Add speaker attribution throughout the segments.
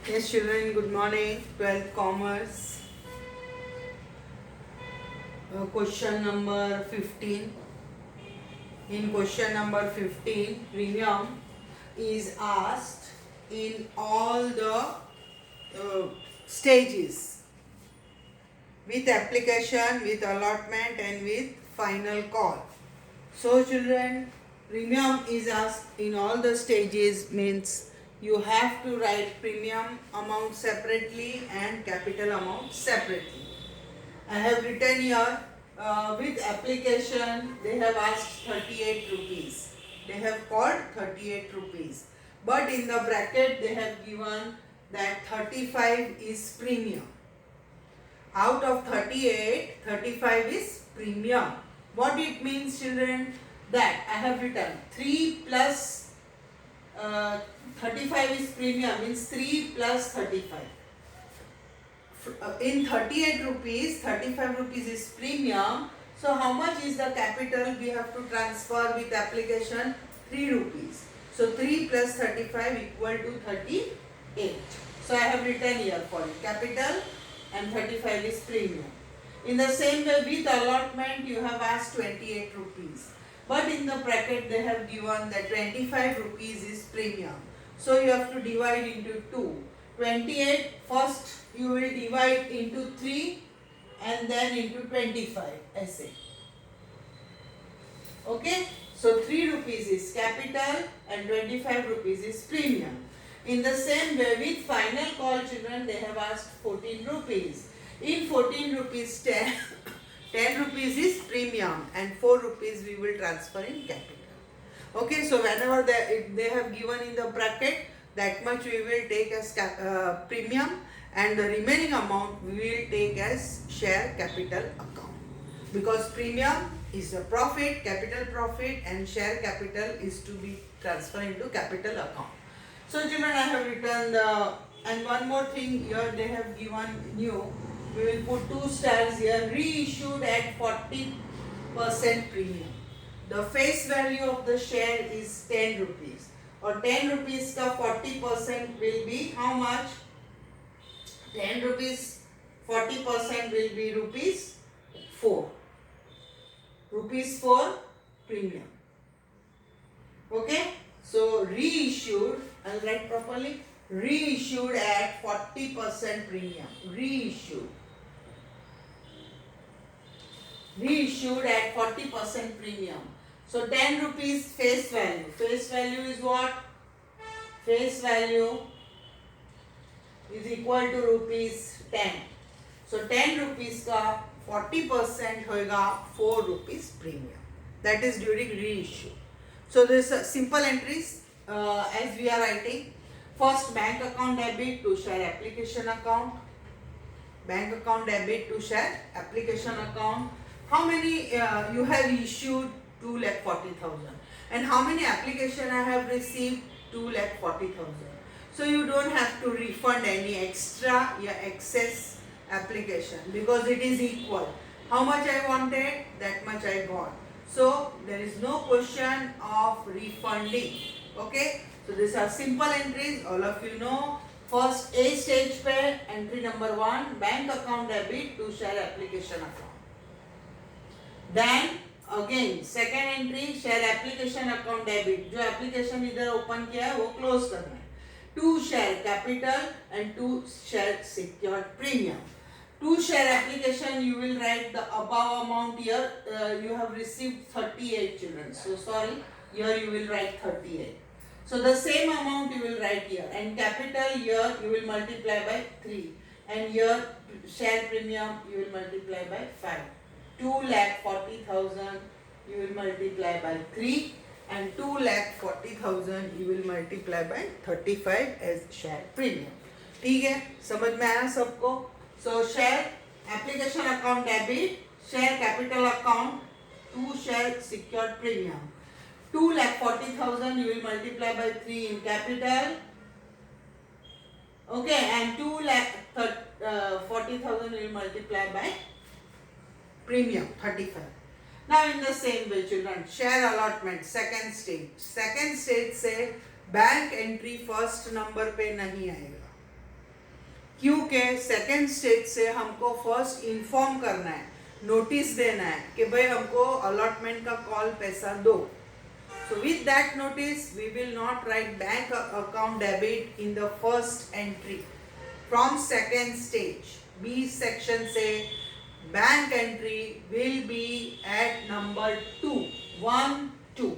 Speaker 1: Yes, children, good morning. 12th Commerce. Question number 15. In question number 15, premium is asked in all the stages with application, with allotment, and with final call. So, children, premium is asked in all the stages means you have to write premium amount separately and capital amount separately. I have written here with application they have asked 38 rupees. They have called 38 rupees. But in the bracket they have given that 35 is premium. Out of 38, 35 is premium. What it means, children? That I have written 3 plus 35 is premium means 3 plus 35. In 38 rupees, 35 rupees is premium. So how much is the capital we have to transfer with application? 3 rupees. So 3 plus 35 equal to 38. So I have written here for it capital and 35 is premium. In the same way with allotment you have asked 28 rupees. But in the bracket they have given that 25 rupees is premium. So you have to divide into 2. 28 first you will divide into 3 and then into 25 essay. Okay, so 3 rupees is capital and 25 rupees is premium. In the same way with final call, children, they have asked 14 rupees. In 14 rupees 10 rupees is premium and 4 rupees we will transfer in capital. Okay, so whenever they have given in the bracket, that much we will take as premium and the remaining amount we will take as share capital account. Because premium is a profit, capital profit, and share capital is to be transferred into capital account. So children, I have written and one more thing here they have given new. We will put 2 stars here. Reissued at 40% premium. The face value of the share is 10 rupees. Or 10 rupees ka 40% will be how much? 10 rupees 40% will be rupees 4. Rupees 4 premium. Okay? So reissued, I'll write properly. Reissued at 40% premium. Reissued. Reissued at 40% premium. So 10 rupees face value. Face value is what? Face value is equal to rupees 10. So 10 rupees ka 40% hoega 4 rupees premium. That is during reissue. So this simple entries as we are writing. First, bank account debit to share application account. Bank account debit to share application account. How many you have issued? 2,40,000. And how many application I have received? 2,40,000. So you don't have to refund any extra excess application because it is equal. How much I wanted, that much I got. So there is no question of refunding. Okay. So these are simple entries. All of you know. First, A stage पे entry number 1, bank account debit to share application account. Then again second entry, share application account debit. जो application इधर open किया है वो close करना है. To share capital and to share secured premium. To share application you will write the above amount here. You have received 38 children. So sorry, here you will write 38. So the same amount you will write here, and capital here you will multiply by 3, and here share premium you will multiply by 5. 2,40,000 you will multiply by 3, and 2,40,000 you will multiply by 35 as share premium. ठीक है, समझ में आया सबको? So share application account debit, share capital account, to share secured premium. 2,40,000 you will multiply by 3 in capital. Okay, and 2,40,000 you will multiply by premium 35. Now in the same way children, share allotment second stage. Second stage से bank entry first number पे नहीं आएगा. क्योंकि second stage से हमको first inform करना है, notice देना है कि भाई हमको अलॉटमेंट का कॉल पैसा दो. So with that notice, we will not write bank account debit in the first entry. From second stage, B section say bank entry will be at number 2, 1, 2.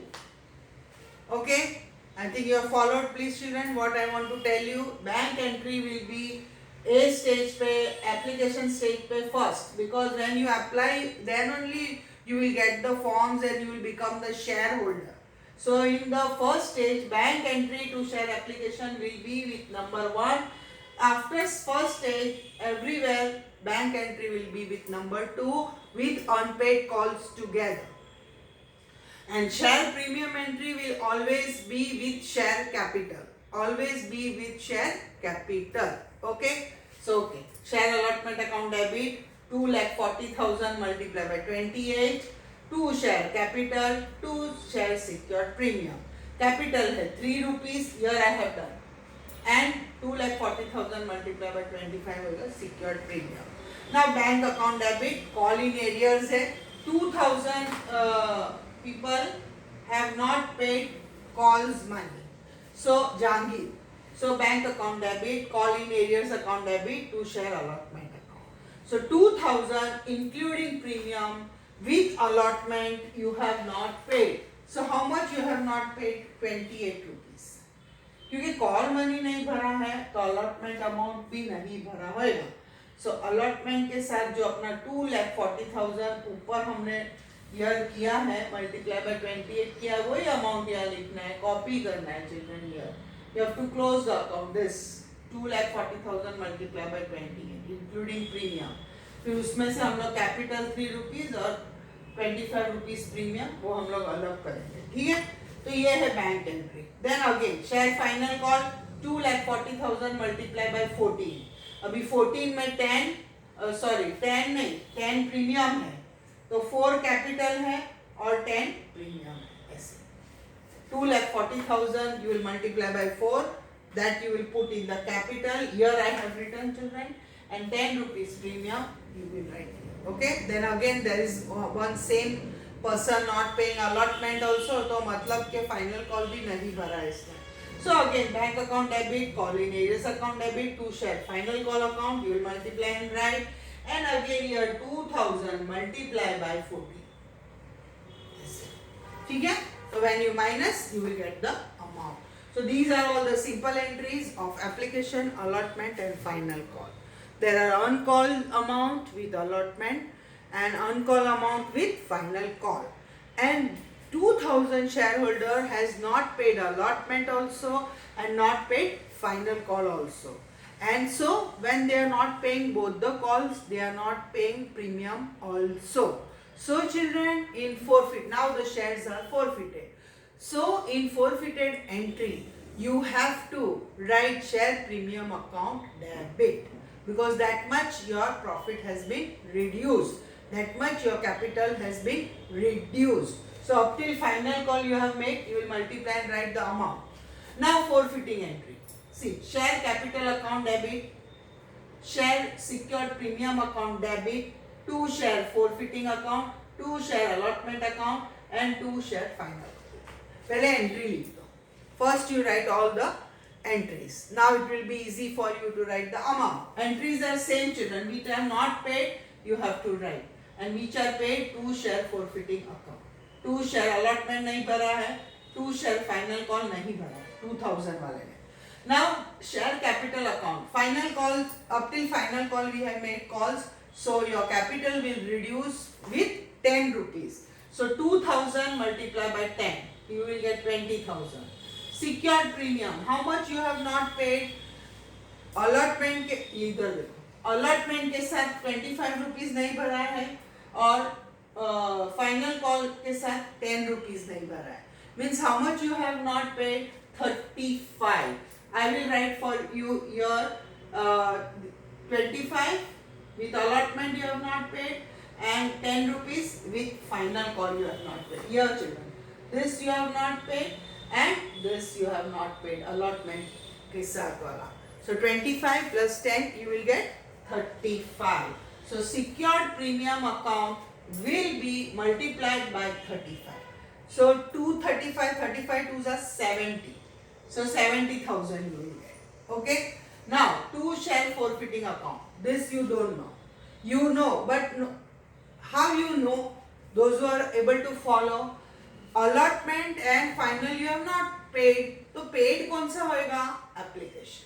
Speaker 1: Okay? I think you have followed, please children, what I want to tell you. Bank entry will be A stage pe, application stage pe first, because when you apply, then only you will get the forms and you will become the shareholder. So in the first stage, bank entry to share application will be with number 1. After first stage, everywhere bank entry will be with number 2 with unpaid calls together. And share premium entry will always be with share capital. Always be with share capital. Okay? So okay. Share allotment account debit 2,40,000 multiplied by 28. 2 share capital, 2 share secured premium. Capital है 3 rupees, here I have done. And 2,40,000 multiplied by 25 होगा secured premium. Now bank account debit, call in arrears है 2,000 people have not paid calls money. So Jangir. So bank account debit, call in arrears account debit, 2 share allotment account. So 2,000 including premium. With allotment you have not paid. So how much you have not paid? 28 rupees. क्योंकि call money नहीं भरा है तो allotment amount भी नहीं भरा होगा. सो allotment के साथ जो अपना 2,40,000 ऊपर हमने ईयर किया है मल्टीप्लाई बाय 28 किया, वही अमाउंट यहाँ लिखना है, कॉपी करना है children. Year you have to close the account. This 2,40,000 multiply by 28 including premium. फिर उसमें से हम लोग कैपिटल 3 रुपीज और 25 रुपीज प्रीमियम वो हम लोग अलग करेंगे. ठीक है, तो ये है bank entry. Then again share final call 2,40,000 multiply by 14. अभी 14 में 10 नहीं 10 प्रीमियम है तो 4 कैपिटल है और 10 प्रीमियम है. ऐसे 2,40,000 you will multiply by 4, that you will put in the capital. Here I have written children, and 10 rupees premium you will write here. Okay, then again there is one same person not paying allotment also, तो मतलब के final call भी नहीं भरा इसमें. So again bank account debit, call in arrears account debit, 2 share final call account you will multiply and write, and again here 2,000 multiply by 14. ठीक है, so when you minus you will get the amount. So these are all the simple entries of application, allotment and final call. There are uncalled amount with allotment and uncalled amount with final call. And 2,000 shareholder has not paid allotment also and not paid final call also. And so when they are not paying both the calls, they are not paying premium also. So children, in forfeit, now the shares are forfeited. So in forfeited entry, you have to write share premium account debit, because that much your profit has been reduced, that much your capital has been reduced. So up till final call you have made, you will multiply and write the amount. Now forfeiting entry. See, share capital account debit, share secured premium account debit, 2 share forfeiting account, 2 share allotment account and 2 share final. पहले entry लिख दो. First you write all the entries. Now it will be easy for you to write the amount. Entries are same children. Which are not paid, you have to write. And which are paid, 2 share forfeiting account. 2 share allotment नहीं भरा है, 2 share final call नहीं भरा है, 2,000 वाले ने. Now share capital account. Final call, up till final call we have made calls. So your capital will reduce with 10 rupees. So 2,000 multiplied by 10, you will get 20,000. Secured premium, how much you have not paid? Allotment के इधर देखो, allotment के साथ 25 rupees नहीं भरा है और final call के साथ 10 rupees नहीं भरा है. Means how much you have not paid? 35. I will write for you your 25 with allotment you have not paid and 10 rupees with final call you have not paid. Here children, this you have not paid and this you have not paid, allotment के साथ वाला. So 25 plus 10, you will get 35. So secured premium account will be multiplied by 35. So 235, 35 twos are 70. So 70,000 you will get. Okay. Now 2 share forfeiting account. This you don't know. You know, but no, how you know? Those who are able to follow allotment and final you have not paid. तो paid कौन सा होएगा? Application.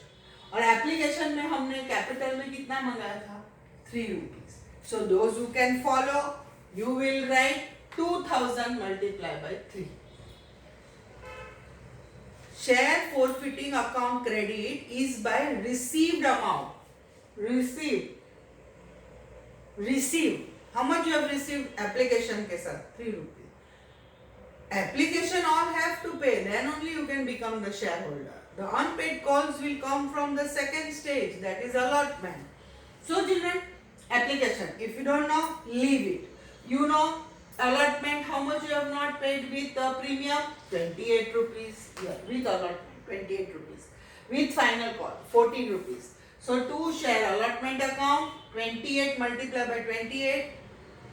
Speaker 1: और application में हमने capital में कितना मंगाया था? 3 rupees. So those who can follow, you will write 2000 multiplied by 3. Share forfeiting account credit is by received amount. Received. How much you have received? Application के साथ 3 rupees. Application all have to pay. Then only you can become the shareholder. The unpaid calls will come from the second stage, that is allotment. So children, application. If you don't know, leave it. You know allotment, how much you have not paid with the premium? 28 rupees. Yeah, with allotment, 28 rupees. With final call, 14 rupees. So 2 share allotment account, 28 multiplied by 28.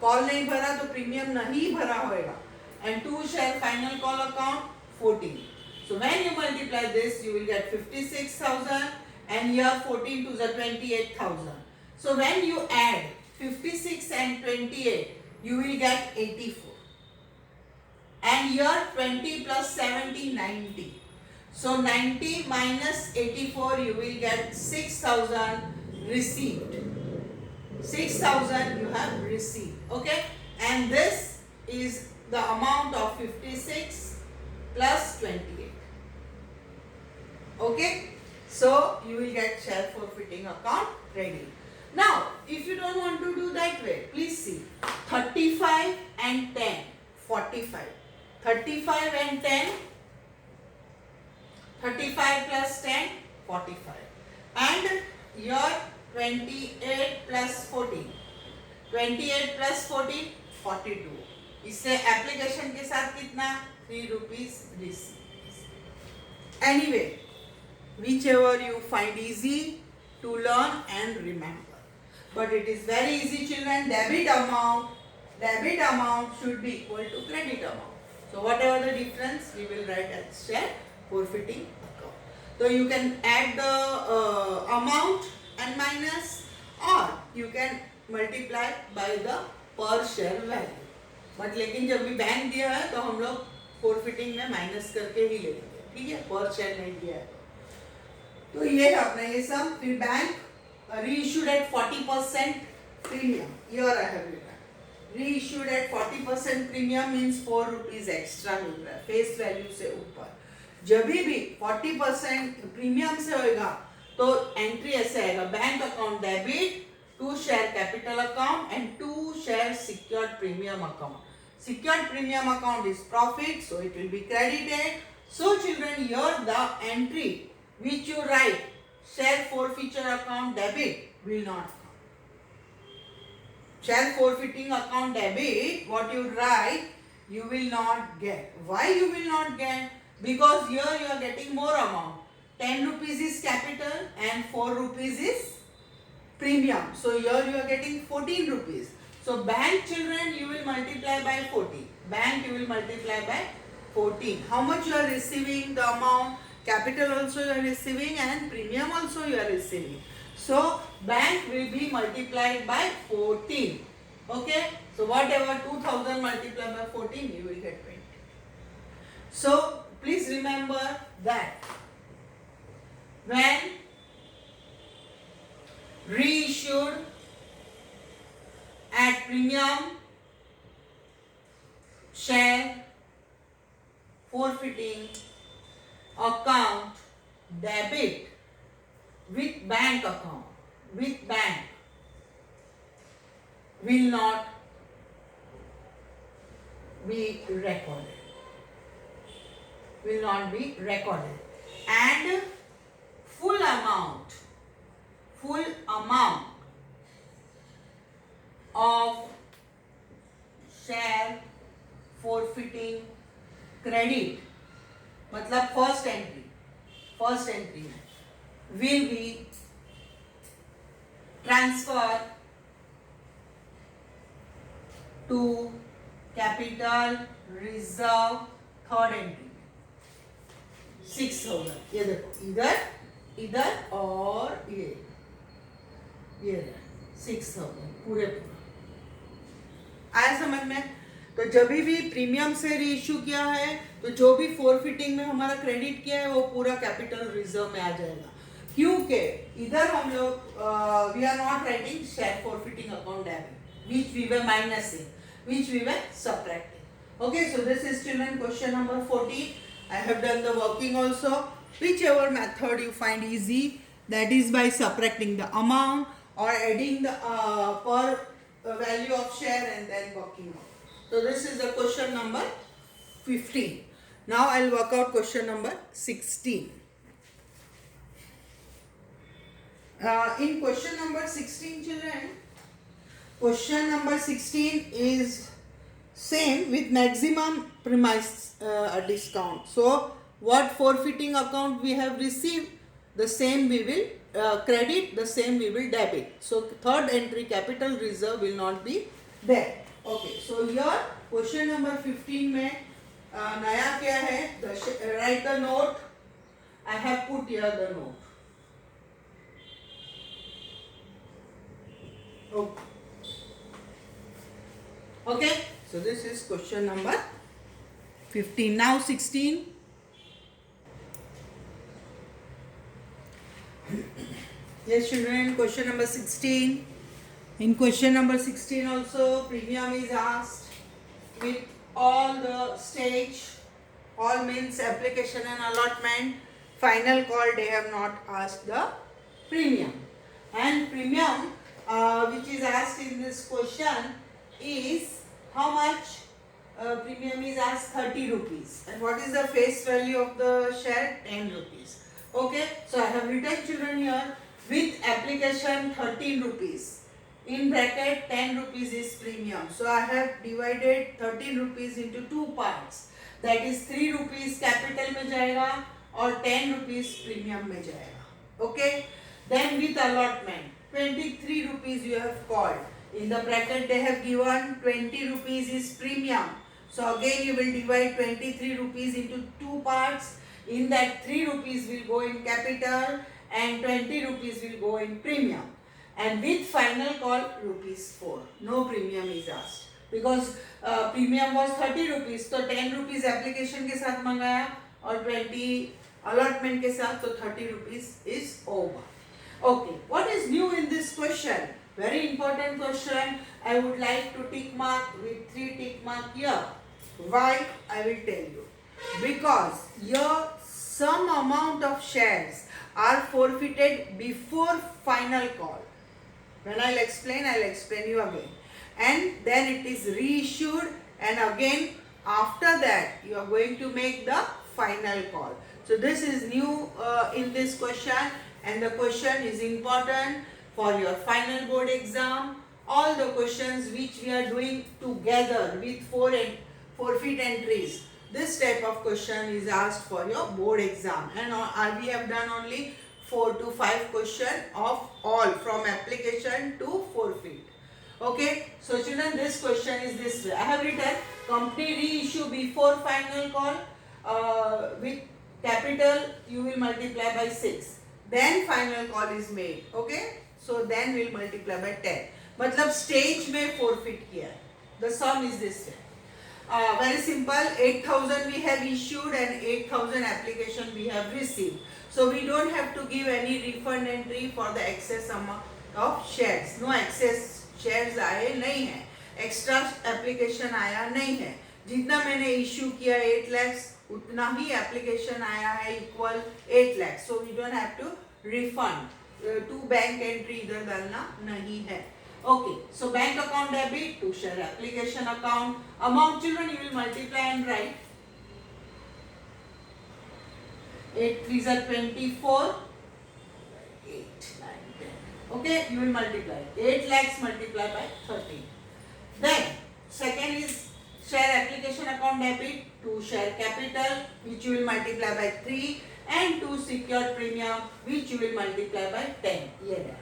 Speaker 1: Call नहीं भरा तो premium नहीं भरा होएगा. And 2 share final call account, 14. So when you multiply this, you will get 56,000 and here 14 to the 28,000. So when you add 56 and 28, you will get 84. And here 20 plus 70, 90. So 90 minus 84, you will get 6,000 received. 6,000 you have received. Okay? And this is the amount of 56 plus 28. Okay? So you will get share forfeiting account ready. Now, if you don't want to do that way, please see 35 and 10, 45. 35 and 10, 35 plus 10, 45. And your 28 plus 14. 28 plus 14, 42. इससे application के साथ कितना 3 rupees receipt. Anyway, whichever you find easy to learn and remember. But it is very easy, children. Debit amount should be equal to credit amount. So whatever the difference, we will write as share forfeiting account. So you can add the amount and minus, or you can multiply by the per share value. But लेकिन जब भी bank दिया है तो हम लोग फोरफिटिंग में minus करके ही लेंगे. ठीक है, पर शेयर नहीं दिया है तो ये है अपना ये सब. फिर bank reissued at 40% premium. Here I have written reissued at 40% premium means 4 rupees extra मिल रहा है फेस वैल्यू से ऊपर. जब भी 40% प्रीमियम से होएगा तो एंट्री ऐसे आएगा, bank account debit, 2 share capital account and 2 share secured premium account. Secured premium account is profit, so it will be credited. So children, here the entry which you write share forfeiture account debit will not come. Share forfeiting account debit, what you write, you will not get. Why you will not get? Because here you are getting more amount. 10 rupees is capital and 4 rupees is premium. So here you are getting 14 rupees. So bank, children, you will multiply by 14. Bank you will multiply by 14. How much you are receiving the amount? Capital also you are receiving and premium also you are receiving. So bank will be multiplied by 14. Okay. So whatever 2000 multiplied by 14, you will get 20. So please remember that when reissued at premium, share forfeiting account debit with bank account, with bank will not be recorded. Will not be recorded. And full amount of share forfeiting credit मतलब first entry में will be transferred to capital reserve third entry 6,000. ये देखो इधर और ये 6,000 पूरे पूरा आया समझ में. तो जब भी प्रीमियम से रीइश्यू किया है तो जो भी फोरफिटिंग में हमारा क्रेडिट किया है वो पूरा कैपिटल रिजर्व में आ जाएगा, क्योंकि इधर हम लोग we are not writing share forfeiting account debit which we were minusing, which we were subtracting. Okay, so this is children question number 14. I have done the working also. Whichever method you find easy, that is by subtracting the amount or adding the per value of share and then working out. So this is the question number 15. Now I will work out question number 16. In question number 16, children, question number 16 is same with maximum premise discount. So what forfeiting account we have received, the same we will credit, the same we will debit. So third entry capital reserve will not be there. Okay, so here question number 15 में नया क्या है, write the note. I have put here the note. Okay. Okay, so this is question number 15. Now 16. Yes, children, question number 16. In question number 16 also, premium is asked with all the stage, all means application and allotment. Final call, they have not asked the premium. And premium which is asked in this question is how much? Premium is asked 30 rupees. And what is the face value of the share? 10 rupees. Okay, so I have written, children, here with application 13 rupees. In bracket 10 rupees is premium. So I have divided 13 rupees into two parts. That is 3 rupees capital में जाएगा और 10 rupees premium में जाएगा. Okay. Then with allotment 23 rupees you have called. In the bracket they have given 20 rupees is premium. So again you will divide 23 rupees into two parts. In that 3 rupees will go in capital and 20 rupees will go in premium. And with final call rupees 4. No premium is asked. Because premium was 30 rupees. So 10 rupees application के साथ मंगाया और 20 allotment के साथ, तो 30 rupees is over. Okay, what is new in this question? Very important question. I would like to tick mark with 3 tick mark here. Why? I will tell you. Because here some amount of shares are forfeited before final call. When I'll explain you again. And then it is reissued, and again after that you are going to make the final call. So this is new in this question, and the question is important for your final board exam. All the questions which we are doing together with forfeit entries, this type of question is asked for your board exam, and we have done only 4 to 5 questions of all from application to forfeit. Okay, so children, this question is this way. I have written company reissue before final call with capital you will multiply by 6. Then final call is made. Okay, so then we will multiply by 10. मतलब stage में forfeit किया है. The sum is this way. Very simple. 8,000 we have issued and 8,000 application we have received. So we don't have to give any refund entry for the excess amount of shares. No excess shares आए नहीं है. Extra application आया नहीं है. जितना मैंने issue किया 8 lakhs, उतना ही application आया है equal 8 lakhs. So we don't have to refund. To bank entry इधर डालना नहीं है. Okay, so bank account debit to share application account. Amount, children, you will multiply and write. 8 3s are 24. 8 9 10. Okay, you will multiply. 8 lakhs multiplied by 13. Then second is share application account debit, to share capital which you will multiply by 3 and to secured premium which you will multiply by 10. ये है.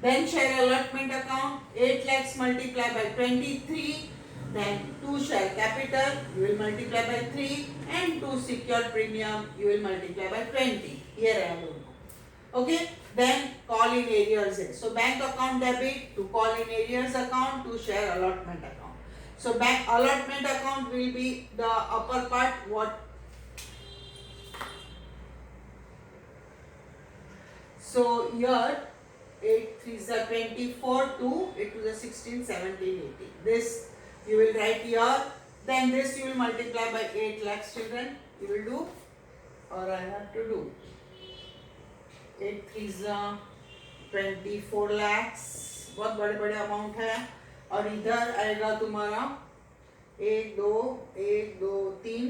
Speaker 1: Then share allotment account 8 lakhs multiply by 23. Then to share capital you will multiply by 3 and to secured premium you will multiply by 20. ये रहा दोनों. Okay. Then call in arrears है. So bank account debit to call in arrears account to share allotment account. So bank allotment account will be the upper part. What? So here 8 3s are 24, 2 8 to the 16, 17, 18. This you will write here. Then this you will multiply by 8 lakhs children. You will do, or I have to do. 8 3s are 24 lakhs. बहुत बड़े बड़े amount है. और इधर आएगा तुम्हारा 1 2 1 2 3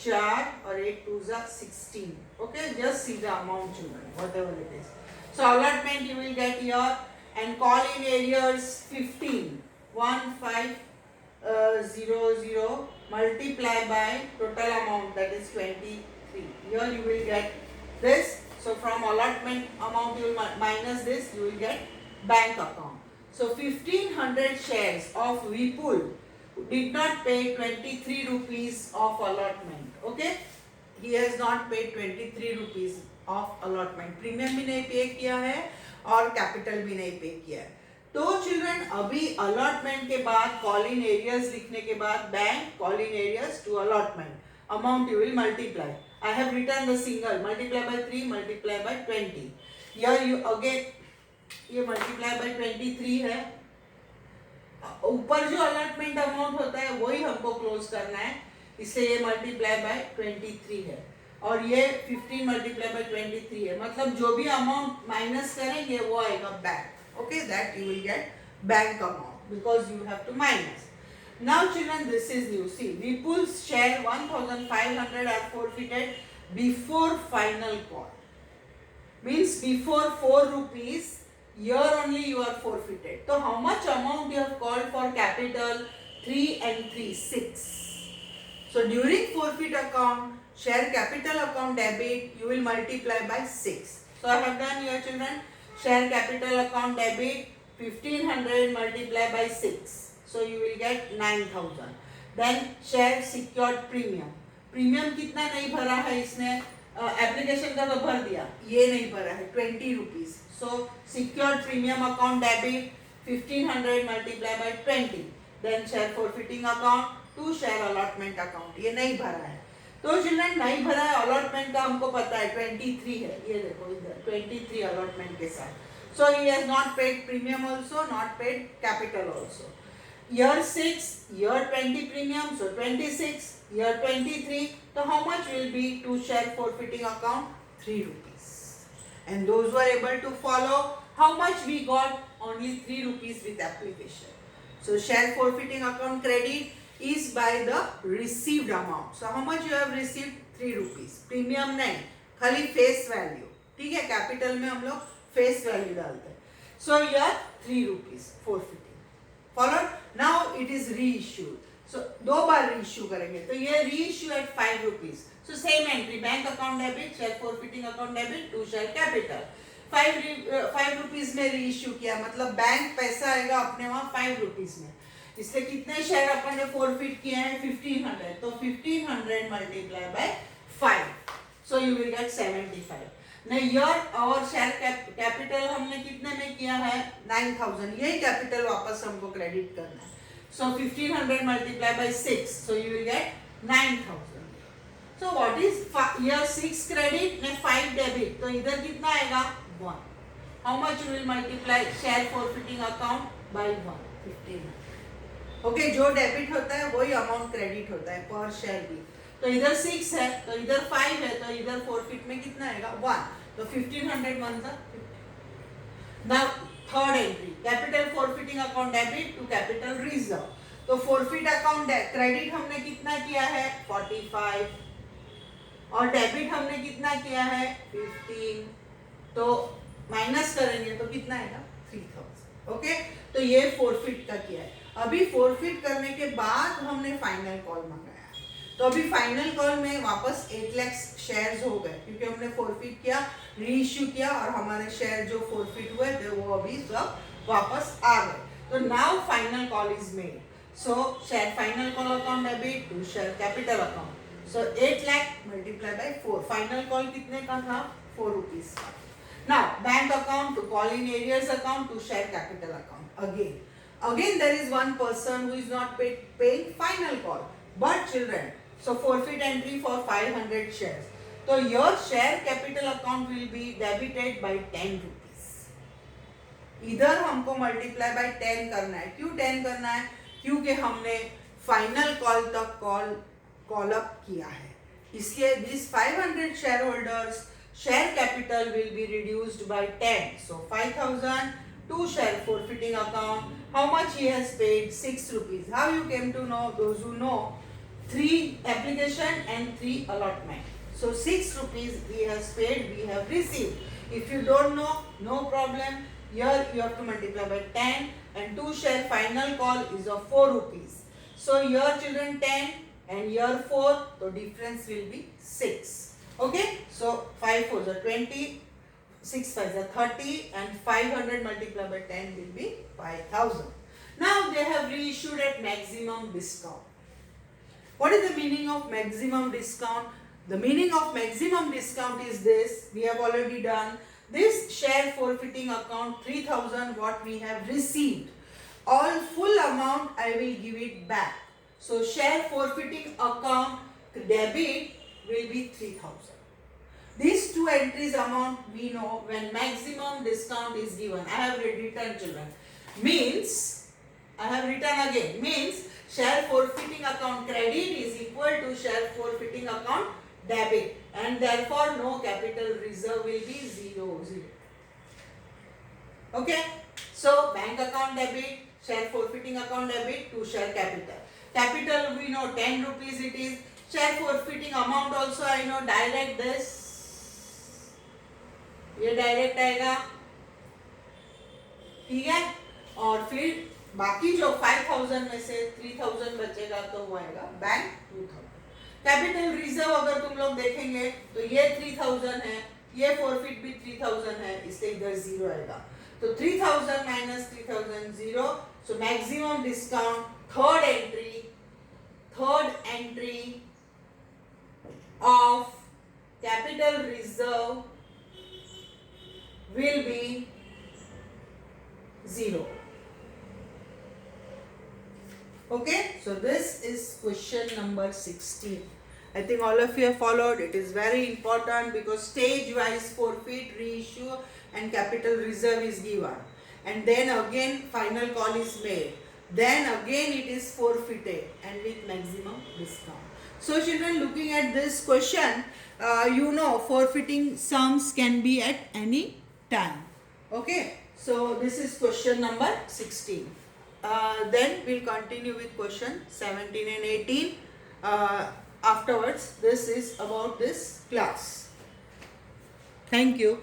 Speaker 1: 4 और 8 2s are 16. Okay, just see the amount children, whatever it is. So allotment you will get here, and call in arrears 15 1 5 0 0 multiply by total amount, that is 23. Here you will get this. So from allotment amount you will minus this, you will get bank account. So 1500 shares of Vipul did not pay 23 rupees of allotment. Okay, he has not paid 23 rupees of allotment. Premium भी नहीं पे किया है और capital भी नहीं पे किया है. तो चिल्ड्रन अभी अलॉटमेंट के बाद कॉल इन एरियर्स लिखने के बाद bank call in arrears to allotment amount you will multiply. I have written the single, multiply by 3, multiply by 20. Here you again ये multiply by 23 है. ऊपर जो allotment amount होता है वही हमको close करना है, इसलिए ये multiply by 23 है. और ये 15 multiply by 23 है. मतलब जो भी amount minus करेंगे वो आएगा back. Okay, that you will get bank amount because you have to minus. Now children, this is new. See, Vipul's share 1500 are forfeited before final call. Means before 4 rupees, here only you are forfeited. So how much amount you have called for capital? 3 and 3, 6. So during forfeit account, share capital account debit, you will multiply by 6. So I have done here children. Share capital account debit 1500 multiply by 6. So you will get 9000. Then share secured premium. Premium कितना नहीं भरा है इसने, application का तो भर दिया, ये नहीं भरा है 20 rupees. So secured premium account debit 1500 multiply by 20. Then share forfeiting account to share allotment account. ये नहीं भरा है. तो चिल्ड्रन नहीं भरा है allotment का हमको पता है 23 है. ये देखो इधर 23 allotment के साथ. So he has not paid premium also, not paid capital also. Year 6, year 20 premium, so 26, year 23, so how much will be to share forfeiting account? 3 rupees. And those who are able to follow, how much we got? Only 3 rupees with application. So share forfeiting account credit is by the received amount. So how much you have received? 3 rupees. Premium नहीं, खाली face value. ठीक है, capital में हम लोग face value डालते हैं. So here 3 rupees forfeiting. Followed? Now it is reissued. So दो बार reissue करेंगे, तो ये reissue at 5 rupees. So same entry, bank account debit, share forfeiting account debit to share capital. 5 rupees में reissue किया, मतलब bank पैसा आएगा अपने वहाँ 5 rupees में. इसलिए कितने शेयर अपन ने forfeit किए हैं? 1500. तो 1500 multiply by 5. So you will get 75. नहीं, ईयर और शेयर कैपिटल हमने कितने में किया है? 9000. यही कैपिटल वापस हमको क्रेडिट करना है. So 1500 multiply by 6, so you will get 9000. So what is year 6 credit में 5 डेबिट, तो इधर कितना आएगा? 1. How much you will multiply share forfeiting account by 1? 1500. Okay, जो डेबिट होता है वही अमाउंट क्रेडिट होता है पर शेयर भी. तो इधर 6 है, तो इधर 5 है, तो इधर फॉरफिट में कितना आएगा? 1. तो 1500 बनता. Now third entry, capital forfeiting account debit to capital reserve. तो फॉरफिट अकाउंट क्रेडिट हमने कितना किया है? 45. और डेबिट हमने कितना किया है? 15. तो माइनस करेंगे तो कितना आएगा? 3000. ओके, तो ये फॉरफिट का किया है. अभी फोरफिट करने के बाद हमने फाइनल कॉल मंगाया, तो अभी फाइनल कॉल में वापस 8 लाख शेयर्स हो गए क्योंकि हमने फोरफिट किया, रीइश्यू किया और हमारे शेयर जो फोरफिट हुए थे वो अभी सब वापस आ गए. तो now final call is made. So share final call account debit to share capital account. So 8 lakh multiply by 4. Final call कितने का था? 4 रुपीज का. Now bank account to call in arrears account to share capital account. Again there is one person who is not paying final call. But children, so forfeit entry for 500 shares. So your share capital account will be debited by 10 rupees. इधर हमको multiply by 10 करना है. क्यों 10 करना है? क्योंकि हमने final call तक call up किया है. इसलिए these 500 shareholders share capital will be reduced by 10. So 5,000 to share forfeiting account. How much he has paid? 6 rupees. How you came to know? Those who know, 3 application and 3 allotment. So 6 rupees he has paid, we have received. If you don't know, no problem. Here you have to multiply by 10 and 2 share final call is of 4 rupees. So here children 10 and here 4, so difference will be 6. Okay, so 5 4s are 20, 6 5s are 30 and 500 multiplied by 10 will be 5,000. Now they have reissued at maximum discount. What is the meaning of maximum discount? The meaning of maximum discount is this, we have already done. This share forfeiting account 3,000 what we have received. All full amount I will give it back. So share forfeiting account debit will be 3,000. These two entries amount we know when maximum discount is given. I have written children. Means, I have written again. Means share forfeiting account credit is equal to share forfeiting account debit. And therefore no capital reserve will be 0. Okay. So bank account debit, share forfeiting account debit to share capital. Capital we know 10 rupees it is. Share forfeiting amount also I know direct this. ये direct आएगा, ठीक है. और फिर बाकी जो 5,000 में से 3,000 बचेगा तो वो आएगा बैंक 2,000. कैपिटल रिजर्व अगर तुम लोग देखेंगे तो ये 3,000 है, ये फॉरफिट भी 3,000 है, इसलिए इधर 0 आएगा. तो 3,000 minus 3,000 0. So maximum discount third entry of capital reserve will be 0. Okay, so this is question number 16. I think all of you have followed. It is very important because stage wise forfeit, reissue and capital reserve is given, and then again final call is made, then again it is forfeited and with maximum discount. So children, looking at this question, you know forfeiting sums can be at any time. Okay, so this is question number 16. Then we'll continue with question 17 and 18 afterwards. This is about this class. Thank you.